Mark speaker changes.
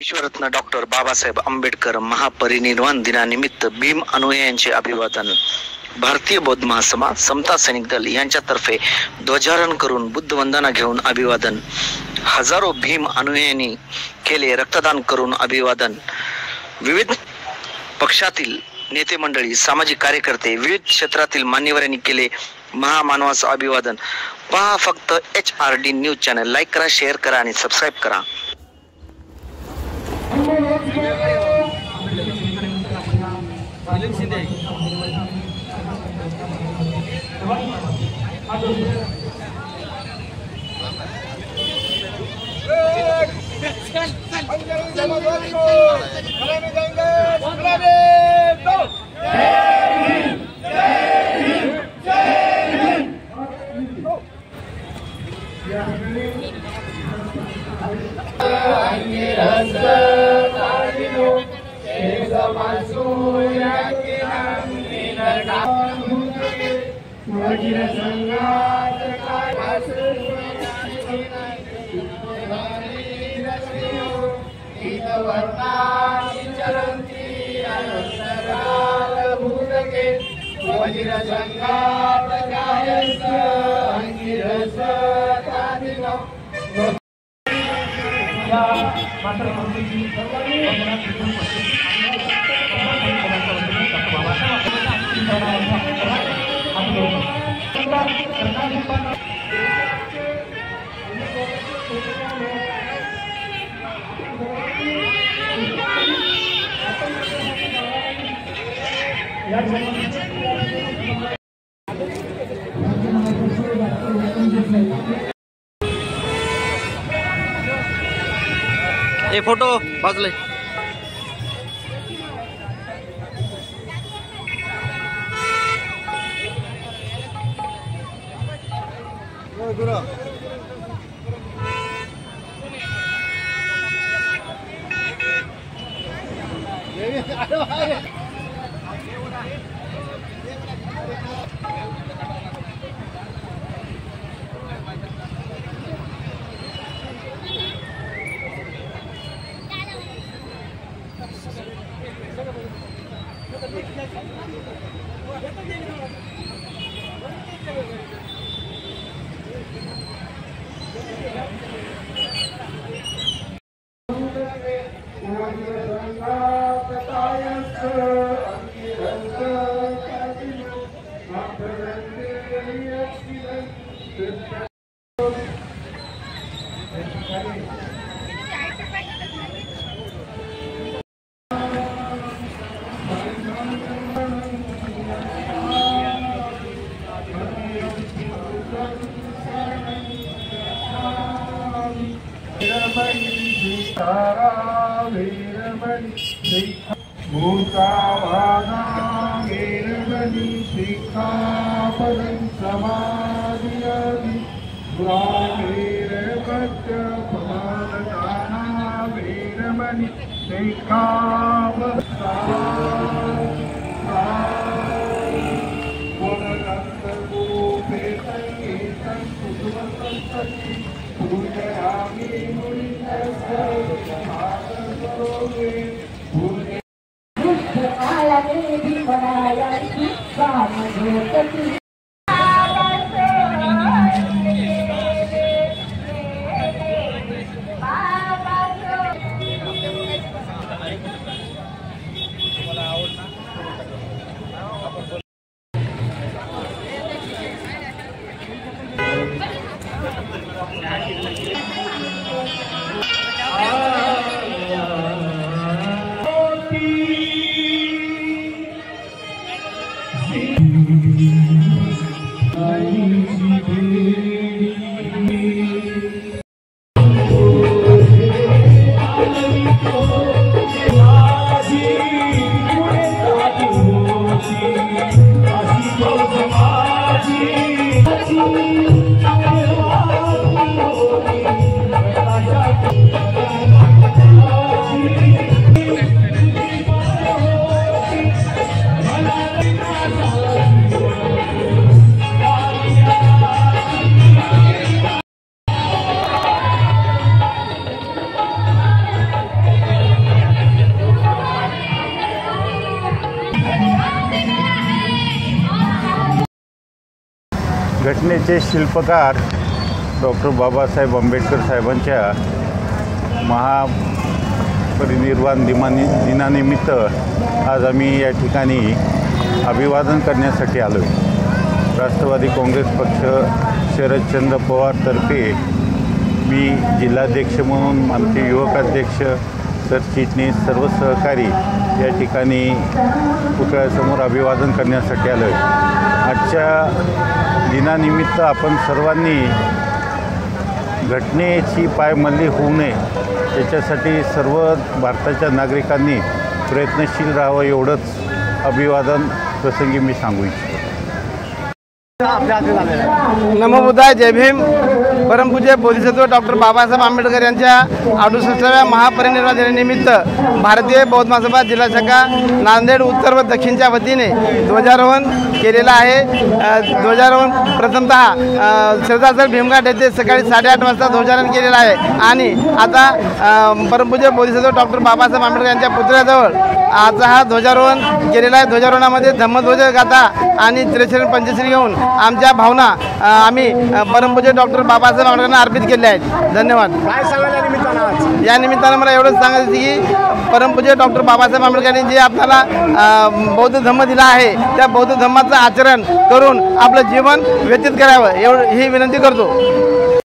Speaker 1: विश्वरत्न doctor Babasaheb Ambedkar महापरिनिर्वाण दिनानिमित्त भीम अनुयायांचे अभिवादन। भारतीय बौद्ध महासभा समता सैनिक दल यांच्यातर्फे ध्वजारोहण करून बुद्ध वंदना घेऊन अभिवादन। हजारो भीम अनुयायांनी केले रक्तदान करून अभिवादन। विविध पक्षातील नेते मंडळी, सामाजिक कार्यकर्ते, विविध क्षेत्रातील मान्यवरांनी केले महामानवाचं अभिवादन। पहा फक्त HRD न्यूज चॅनल, लाईक करा, शेअर करा आणि सबस्क्राईब करा।
Speaker 2: ये फोटो बाजूला
Speaker 3: Ah आमचे शिल्पकार डॉक्टर बाबासाहेब आंबेडकर साहेबांच्या महापरिनिर्वाण दिनानिमित्त आज आम्ही या ठिकाणी अभिवादन करण्यासाठी आलो आहे। राष्ट्रवादी काँग्रेस पक्ष शरदचंद्र पवारतर्फे मी जिल्हाध्यक्ष म्हणून आमचे युवक अध्यक्ष सरचिटणीस सर्व सहकारी या ठिकाणी पुतळ्यासमोर अभिवादन करण्यासाठी आलो आहे। आजच्या दिनानिमित्त आपण सर्वांनी घटनेची पायमल्ली होऊ नये याच्यासाठी सर्व भारताच्या नागरिकांनी प्रयत्नशील राहावं एवढंच अभिवादन प्रसंगी मी सांगू इच्छितो।
Speaker 4: नमो बुद्धाय, जय भीम। परमपूज्य बोधिसत्व डॉक्टर बाबासाहेब आंबेडकर यांच्या 68व्या महापरिनिर्वाण दिनानिमित्त भारतीय बौद्ध महासभा जिल्हा शाखा नांदेड उत्तर व दक्षिणच्या वतीने ध्वजारोहण केलेलं आहे। ध्वजारोहण प्रथमतः श्रद्धास्थळ भीमघाट येथे सकाळी 8:30 वाजता ध्वजारोहण केलेलं आहे आणि आता परमपूज्य बोधिसत्व डॉक्टर बाबासाहेब आंबेडकर यांच्या पुतळ्याजवळ आजचा हा ध्वजारोहण केलेला आहे। ध्वजारोहणामध्ये धम्मध्वज गाथा आणि त्रिशरण पंचश्री घेऊन आमच्या भावना आम्ही परमपूज्य डॉक्टर बाबासाहेब आंबेडकरांना अर्पित केल्या आहेत। धन्यवाद।
Speaker 5: काय सांगाल या निमित्तानं?
Speaker 4: या निमित्तानं मला एवढंच सांगायचं की परमपूज्य डॉक्टर बाबासाहेब आंबेडकरांनी जे आपल्याला बौद्ध धम्म दिला आहे त्या बौद्ध धम्माचं आचरण करून आपलं जीवन व्यतीत करावं ही विनंती करतो।